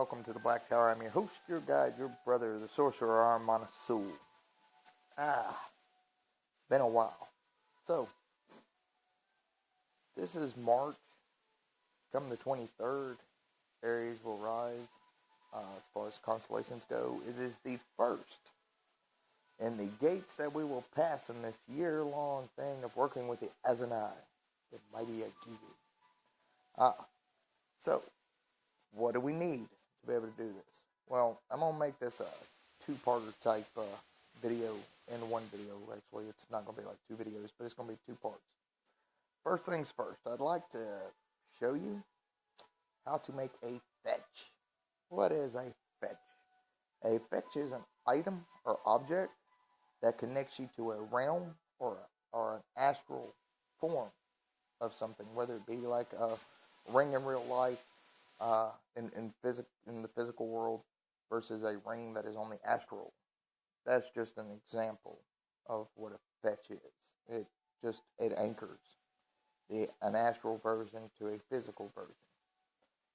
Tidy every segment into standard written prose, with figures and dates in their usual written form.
welcome to the Black Tower. I'm your host, your guide, your brother, the sorcerer Armanasul. Been a while. So, this is March. Come the 23rd, Aries will rise. As far as constellations go, it is the first in the gates that we will pass in this year-long thing of working with the Azonei, the mighty Kingu. So, what do we need to be able to do this? Well, I'm going to make this a two-parter type video in one video. Actually, it's not going to be like two videos, but it's going to be two parts. First things first, I'd like to show you how to make a fetch. What is a fetch? A fetch is an item or object that connects you to a realm or an astral form of something, whether it be like a ring in real life, in the physical world versus a ring that is on the astral. That's just an example of what a fetch is. It anchors an astral version to a physical version.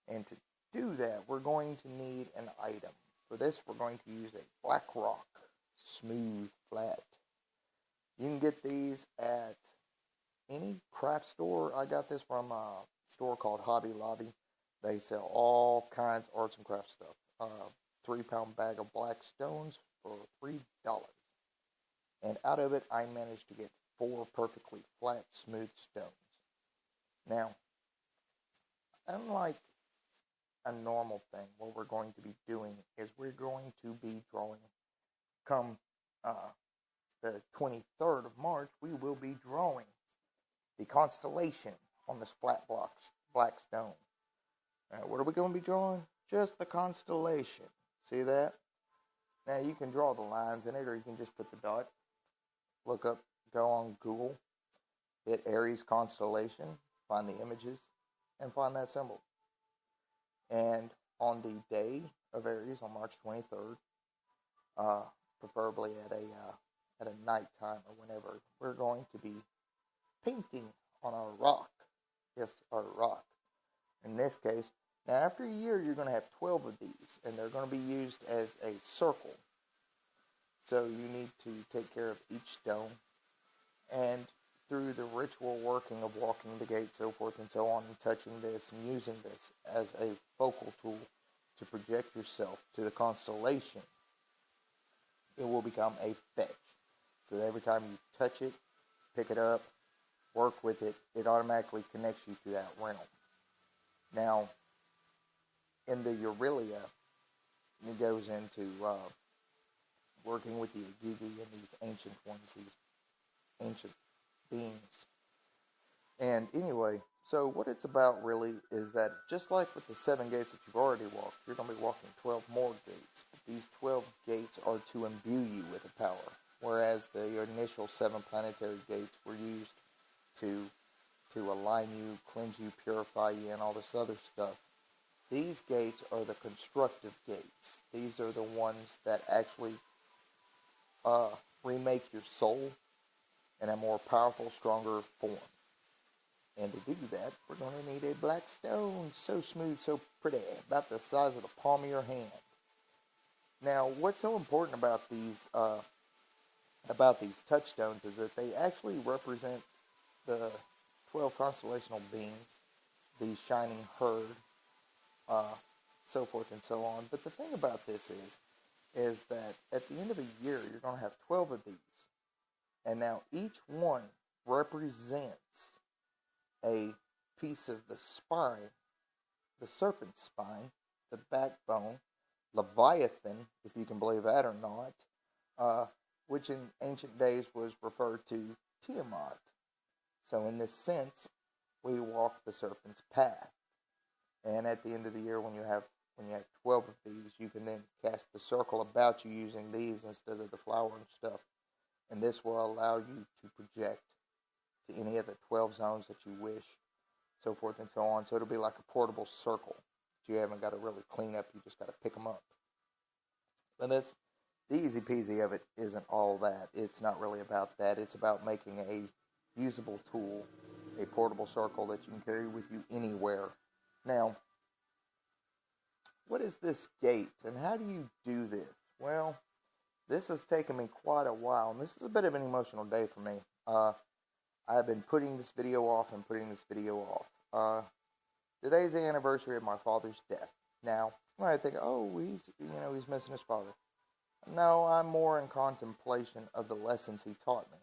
And to do that, we're going to need an item. For this, we're going to use a black rock, smooth, flat. You can get these at any craft store. I got this from a store called Hobby Lobby. They sell all kinds of arts and crafts stuff. 3-pound bag of black stones for $3. And out of it, I managed to get 4 perfectly flat, smooth stones. Now, unlike a normal thing, what we're going to be doing is we're going to be drawing, come the 23rd of March, we will be drawing the constellation on this flat black stone. What are we going to be drawing? Just the constellation. See that? Now you can draw the lines in it, or you can just put the dot. Look up, go on Google, hit Aries constellation, find the images, and find that symbol. And on the day of Aries, on March 23rd, preferably at a nighttime or whenever, we're going to be painting on our rock. Yes, our rock. In this case, now after a year, you're going to have 12 of these, and they're going to be used as a circle. So you need to take care of each stone, and through the ritual working of walking the gate, so forth and so on, and touching this and using this as a focal tool to project yourself to the constellation, it will become a fetch. So that every time you touch it, pick it up, work with it, it automatically connects you to that realm. Now, in the Aurelia, it goes into working with the Agigi and these ancient ones, these ancient beings. And anyway, so what it's about really is that just like with the 7 gates that you've already walked, you're going to be walking 12 more gates. But these 12 gates are to imbue you with a power, whereas the initial 7 planetary gates were used to align you, cleanse you, purify you, and all this other stuff. These gates are the constructive gates. These are the ones that actually remake your soul in a more powerful, stronger form. And to do that, we're going to need a black stone, so smooth, so pretty, about the size of the palm of your hand. Now, what's so important about these touchstones is that they actually represent the 12 constellational beings, the shining herd, so forth and so on. But the thing about this is that at the end of a year, you're going to have 12 of these. And now each one represents a piece of the spine, the serpent's spine, the backbone, Leviathan, if you can believe that or not, which in ancient days was referred to Tiamat. So in this sense, we walk the serpent's path. And at the end of the year, when you have 12 of these, you can then cast the circle about you using these instead of the flower and stuff. And this will allow you to project to any of the 12 zones that you wish, so forth and so on. So it'll be like a portable circle that you haven't got to really clean up. You just got to pick them up. But that's the easy peasy of it. Isn't all that. It's not really about that. It's about making a usable tool, a portable circle that you can carry with you anywhere. Now, what is this gate and how do you do this? Well, this has taken me quite a while, and this is a bit of an emotional day for me. I've been putting this video off and putting this video off. Today's the anniversary of my father's death. Now, you might think, oh, he's missing his father. No, I'm more in contemplation of the lessons he taught me.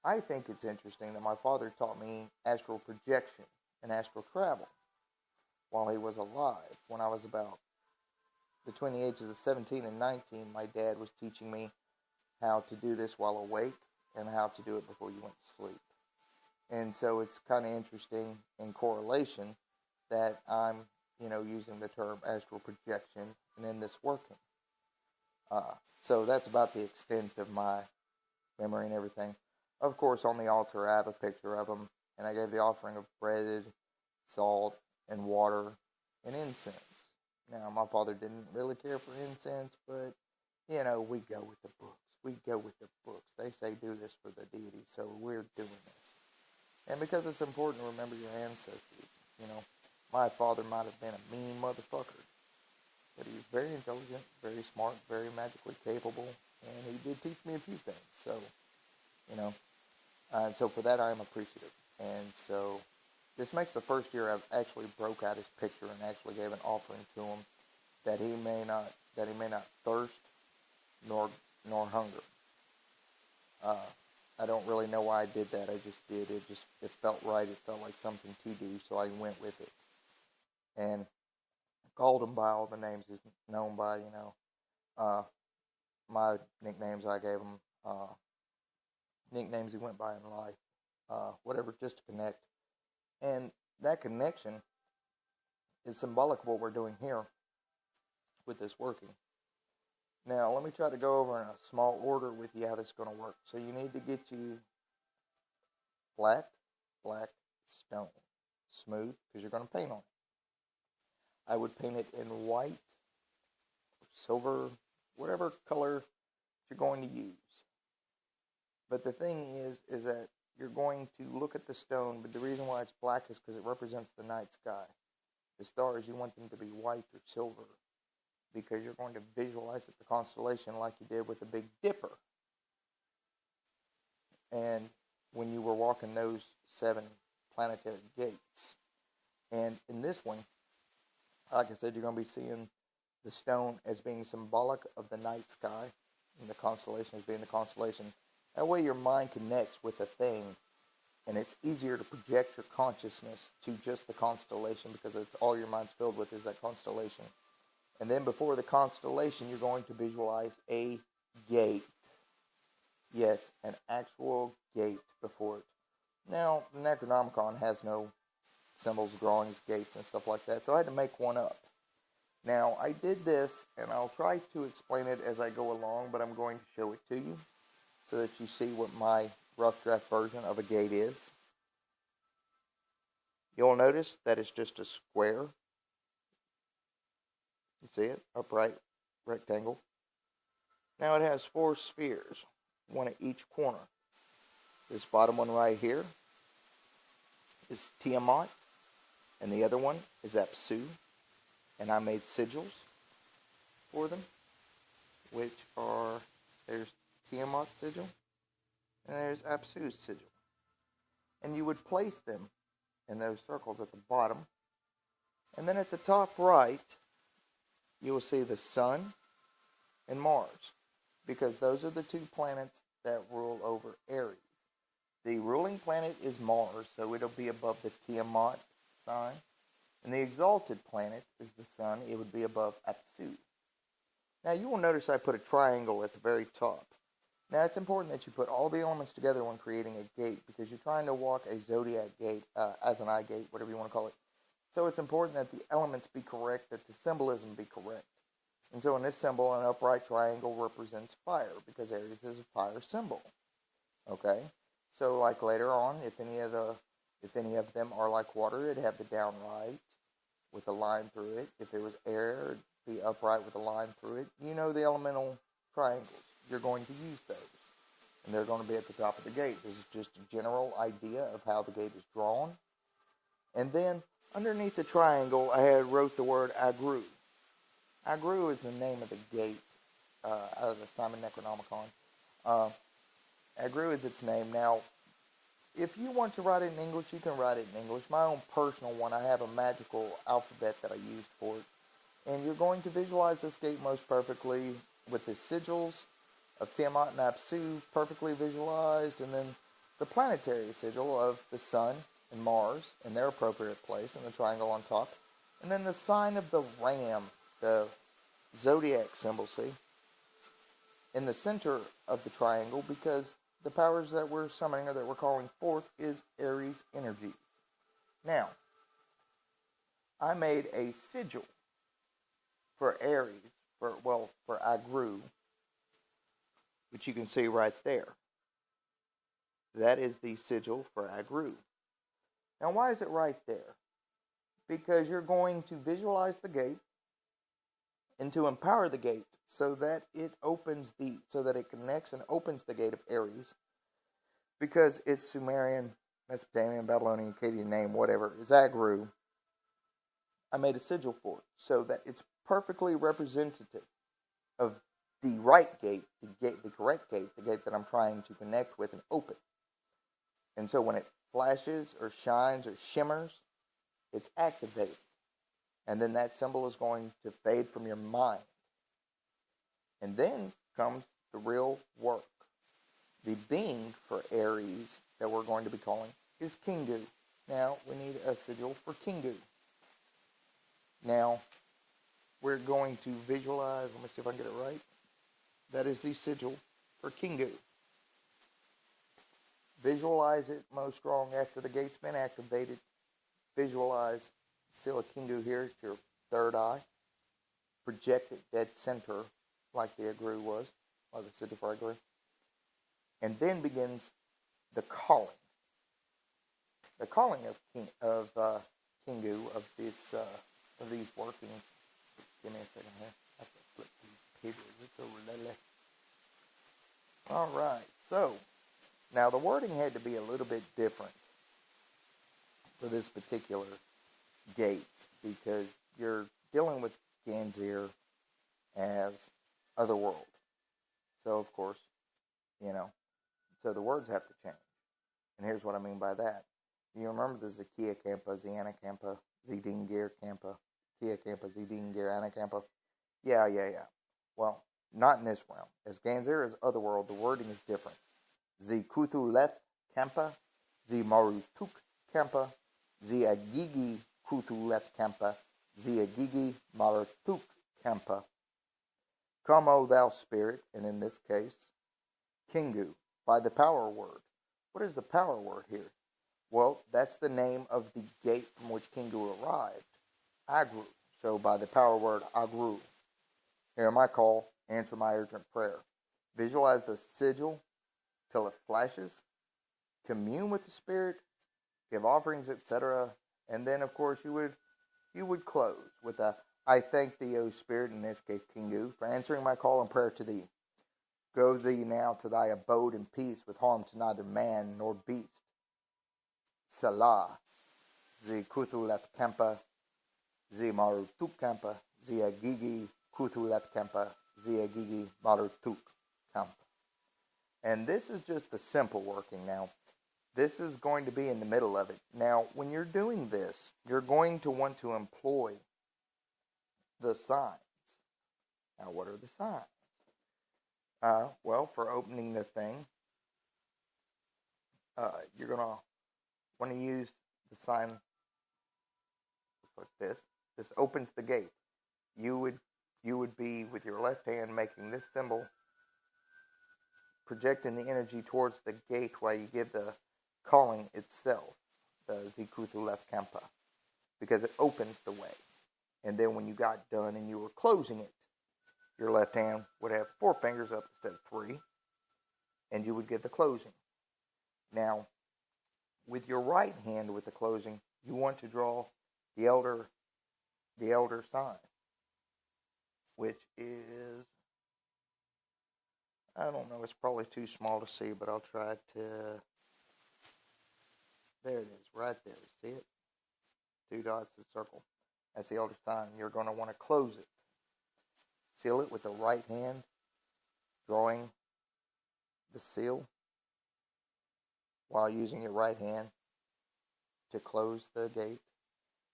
I think it's interesting that my father taught me astral projection and astral travel while he was alive. When I was about between the ages of 17 and 19, my dad was teaching me how to do this while awake and how to do it before you went to sleep. And so it's kind of interesting in correlation that I'm, using the term astral projection and in this working. So that's about the extent of my memory and everything. Of course, on the altar, I have a picture of him, and I gave the offering of bread, salt, and water, and incense. Now, my father didn't really care for incense, but, we go with the books. We go with the books. They say do this for the deity, so we're doing this. And because it's important to remember your ancestors, my father might have been a mean motherfucker, but he was very intelligent, very smart, very magically capable, and he did teach me a few things. So, and so for that I am appreciative. And so this makes the first year I've actually broke out his picture and actually gave an offering to him that he may not thirst nor hunger. I don't really know why I did that. I just did. It felt right. It felt like something to do, so I went with it. And called him by all the names he's known by, my nicknames I gave him, nicknames he went by in life, whatever, just to connect. And that connection is symbolic of what we're doing here with this working. Now, let me try to go over in a small order with you how this is going to work. So you need to get you flat, black stone, smooth, because you're going to paint on it. I would paint it in white, silver, whatever color you're going to use. But the thing is that you're going to look at the stone, but the reason why it's black is because it represents the night sky. The stars, you want them to be white or silver, because you're going to visualize it, the constellation, like you did with the Big Dipper. And when you were walking those 7 planetary gates. And in this one, like I said, you're going to be seeing the stone as being symbolic of the night sky, and the constellation as being the constellation. That way your mind connects with a thing, and it's easier to project your consciousness to just the constellation, because it's all your mind's filled with is that constellation. And then before the constellation, you're going to visualize a gate. Yes, an actual gate before it. Now, the Necronomicon has no symbols, drawings, gates, and stuff like that, so I had to make one up. Now, I did this, and I'll try to explain it as I go along, but I'm going to show it to you so that you see what my rough draft version of a gate is. You'll notice that it's just a square. You see it? Upright rectangle. Now it has 4 spheres, one at each corner. This bottom one right here is Tiamat, and the other one is Apsu. And I made sigils for them, which are, there's Tiamat's sigil, and there's Apsu's sigil. And you would place them in those circles at the bottom. And then at the top right, you will see the Sun and Mars, because those are the 2 planets that rule over Aries. The ruling planet is Mars, so it'll be above the Tiamat sign. And the exalted planet is the Sun. It would be above Apsu. Now you will notice I put a triangle at the very top. Now it's important that you put all the elements together when creating a gate, because you're trying to walk a zodiac gate, Azonei Gate, whatever you want to call it. So it's important that the elements be correct, that the symbolism be correct. And so in this symbol, an upright triangle represents fire, because Aries is a fire symbol. Okay? So like later on, if any of them are like water, it'd have the downright with a line through it. If it was air, it'd be upright with a line through it. You know the elemental triangles. You're going to use those. And they're going to be at the top of the gate. This is just a general idea of how the gate is drawn. And then underneath the triangle, I had wrote the word agru. Agru is the name of the gate out of the Simon Necronomicon. Uh, Agru is its name. Now, if you want to write it in English, you can write it in English. My own personal one, I have a magical alphabet that I used for it. And you're going to visualize this gate most perfectly with the sigils of Tiamat and Apsu perfectly visualized, and then the planetary sigil of the Sun and Mars in their appropriate place, and the triangle on top. And then the sign of the ram, the zodiac symbol, see, in the center of the triangle, because the powers that we're summoning or that we're calling forth is Aries energy. Now, I made a sigil for Aries, for Agru, which you can see right there. That is the sigil for Agru. Now, why is it right there? Because you're going to visualize the gate and to empower the gate so that it connects and opens the gate of Aries, because its Sumerian, Mesopotamian, Babylonian, Akkadian name, whatever, is Agru. I made a sigil for it so that it's perfectly representative of the right gate, the correct gate, the gate that I'm trying to connect with and open. And so when it flashes or shines or shimmers, it's activated. And then that symbol is going to fade from your mind. And then comes the real work. The being for Aries that we're going to be calling is Kingu. Now, we need a sigil for Kingu. Now, we're going to visualize, let me see if I can get it right. That is the sigil for Kingu. Visualize it most strong after the gate's been activated. Visualize seal of Kingu here to your third eye. Project it dead center like the Agru was, like the sigil for Agru. And then begins the calling. The calling of Kingu, of these workings. Give me a second here. I have to flip these pages. It's over there. All right. So, now the wording had to be a little bit different for this particular gate, because you're dealing with Ganzir as otherworld. So, of course, so the words have to change. And here's what I mean by that. You remember the Zakia Kampa, Ziana Kampa, Zidingir Kampa, Kia Kampa, Zidingir, Anna Kampa? Yeah. Well, not in this realm. As Ganzir is otherworld, the wording is different. Zikutu Leth Kampa, Zimarutuk Kampa, Ziagigi Kutu Leth Kampa, Ziagigi Maratuk Kampa. Come, O thou spirit, and in this case, Kingu, by the power word. What is the power word here? Well, that's the name of the gate from which Kingu arrived, Agru. So by the power word Agru, hear my call, answer my urgent prayer. Visualize the sigil till it flashes, commune with the spirit, give offerings, etc. And then, of course, you would close with a, I thank thee, O Spirit, in this case Kingu, for answering my call and prayer to thee. Go thee now to thy abode in peace, with harm to neither man nor beast. Salah, zi kutulat kampa, zi marutuk kampa, zi agigi kutulat kampa, zi agigi marutuk kampa. And this is just the simple working now. This is going to be in the middle of it. Now, when you're doing this, you're going to want to employ the signs. Now, what are the signs? Well, for opening the thing, you're going to want to use the sign like this. This opens the gate. You would be with your left hand making this symbol, projecting the energy towards the gate while you give the calling itself, the Zikutu left Kampa, because it opens the way. And then when you got done and you were closing it, your left hand would have 4 fingers up instead of 3, and you would get the closing. Now, with your right hand with the closing, you want to draw the elder sign, which is, I don't know, it's probably too small to see, but I'll try to, there it is, right there, see it? 2 dots, a circle. That's the elder sign. You're going to want to close it. seal it with the right hand, drawing the seal while using your right hand to close the gate.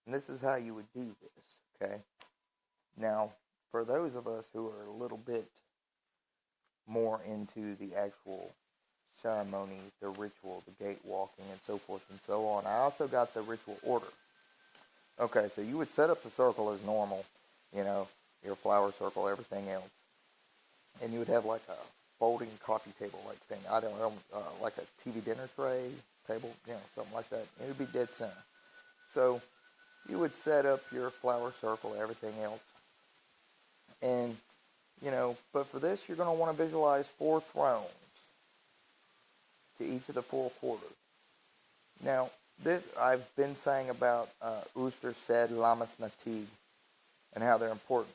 And this is how you would do this, okay? Now, for those of us who are a little bit more into the actual ceremony, the ritual, the gate walking, and so forth and so on, I also got the ritual order. Okay, so you would set up the circle as normal, your flower circle, everything else. And you would have like a folding coffee table like thing. I don't know, like a TV dinner tray table, something like that. It would be dead center. So you would set up your flower circle, everything else. And, but for this, you're going to want to visualize 4 thrones to each of the 4 quarters. Now, this I've been saying about Uster, Sed, Lamas, Natig, and how they're important.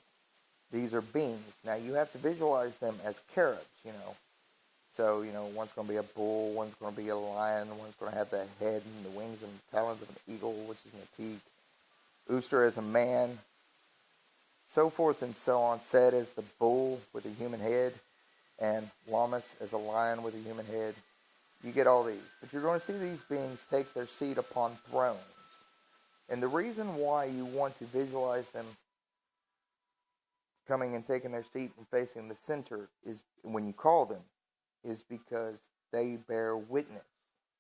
These are beings. Now, you have to visualize them as caribs, So, one's going to be a bull, one's going to be a lion, one's going to have the head and the wings and talons of an eagle, which is Natig. Uster as a man, so forth and so on. Sed as the bull with a human head, and Lamas as a lion with a human head. You get all these. But you're going to see these beings take their seat upon thrones. And the reason why you want to visualize them coming and taking their seat and facing the center is, when you call them, is because they bear witness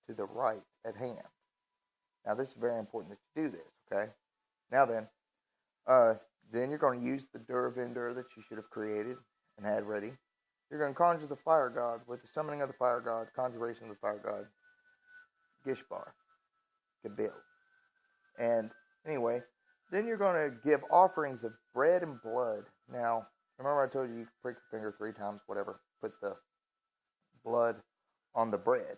to the right at hand. Now, this is very important that you do this, okay? Now then you're going to use the Durvinder that you should have created and had ready. You're going to conjure the fire god with the summoning of the fire god, conjuration of the fire god, Gishbar, Gabil. And anyway, then you're going to give offerings of bread and blood. Now, remember I told you prick your finger 3 times, whatever, put the blood on the bread.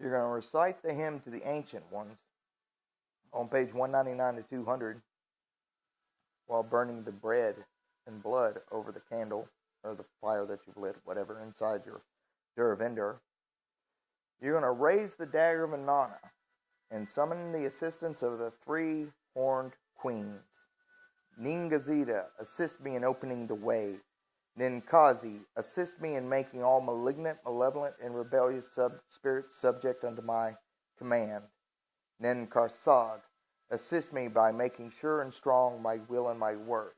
You're going to recite the hymn to the ancient ones on page 199 to 200 while burning the bread and blood over the candle or the fire that you've lit, whatever, inside your Durvinder. You're going to raise the dagger of Inanna and summon the assistance of the 3 horned queens. Ningazida, assist me in opening the way. Ninkazi, assist me in making all malignant, malevolent, and rebellious spirits subject unto my command. Ninkarsag, assist me by making sure and strong my will and my words.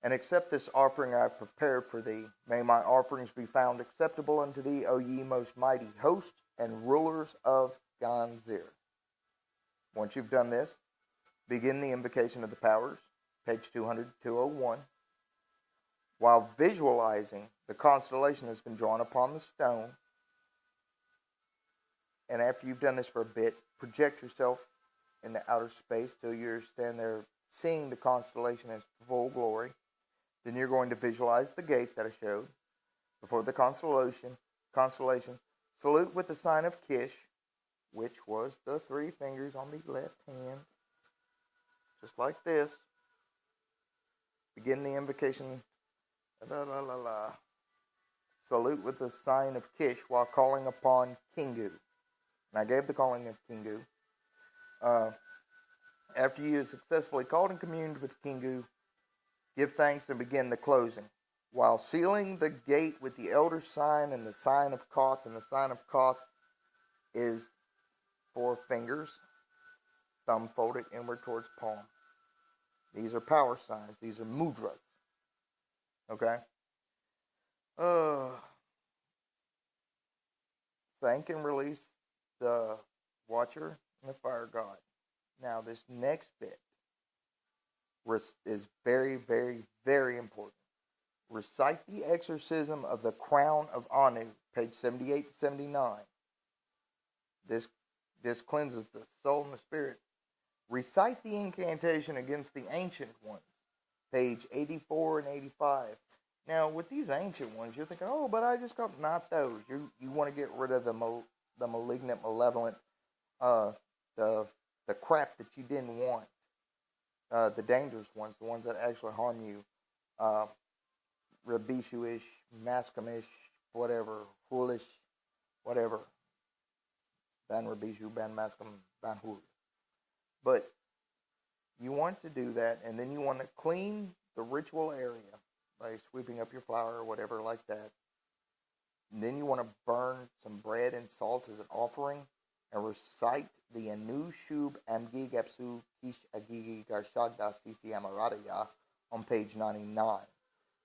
And accept this offering I have prepared for thee. May my offerings be found acceptable unto thee, O ye most mighty host and rulers of Ganzir. Once you've done this, begin the invocation of the powers, page 200-201. While visualizing, the constellation has been drawn upon the stone. And after you've done this for a bit, project yourself in the outer space till you're standing there seeing the constellation in full glory. Then you're going to visualize the gate that I showed before the constellation. Salute with the sign of Kish, which was the 3 fingers on the left hand. Just like this. Begin the invocation. Salute with the sign of Kish while calling upon Kingu. And I gave the calling of Kingu. After you have successfully called and communed with Kingu, give thanks and begin the closing. While sealing the gate with the elder sign and the sign of Koth, and the sign of Koth is 4 fingers, thumb folded inward towards palm. These are power signs. These are mudras. Okay? Thank and release the Watcher and the Fire God. Now, this next bit is very, very, very important. Recite the exorcism of the crown of Anu, page 78 to 79. This cleanses the soul and the spirit. Recite the incantation against the ancient ones, page 84 and 85. Now, with these ancient ones, you're thinking, oh, but I just got not those. You want to get rid of the malignant, malevolent, the crap that you didn't want, the dangerous ones, the ones that actually harm you, Rabishu-ish, Mascom-ish, whatever, foolish, whatever, Ban Rabishu, Ban Mascom, Ban Hul. But you want to do that, and then you want to clean the ritual area by sweeping up your flour or whatever like that. And then you want to burn some bread and salt as an offering and recite the Anu Shub Amgi Gapsu Kish Agigi Garshagda Sisi Amaradaya on page 99.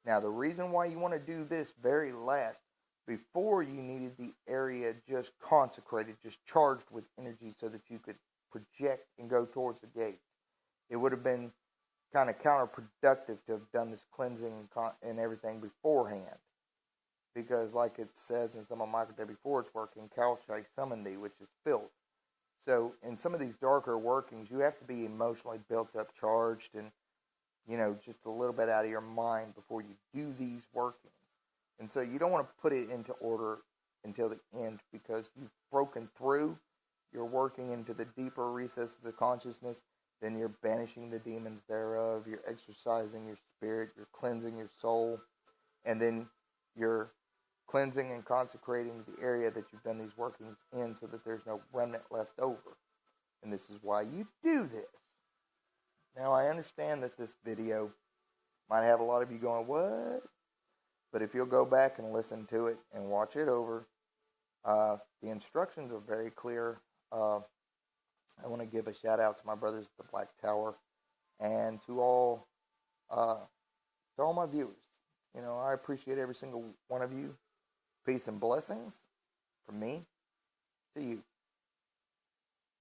Now, the reason why you want to do this very last, before you needed the area just consecrated, just charged with energy so that you could project and go towards the gate. It would have been kind of counterproductive to have done this cleansing and everything beforehand. Because like it says in some of Michael W. Ford's work, in Calchai summon thee, which is filth. So in some of these darker workings, you have to be emotionally built up, charged, and just a little bit out of your mind before you do these workings. And so you don't want to put it into order until the end, because you've broken through, you're working into the deeper recesses of the consciousness, then you're banishing the demons thereof, you're exercising your spirit, you're cleansing your soul, and then you're cleansing and consecrating the area that you've done these workings in so that there's no remnant left over. And this is why you do this. Now, I understand that this video might have a lot of you going, what? But if you'll go back and listen to it and watch it over, the instructions are very clear. I want to give a shout out to my brothers at the Black Tower and to all my viewers. I appreciate every single one of you. Peace and blessings from me to you.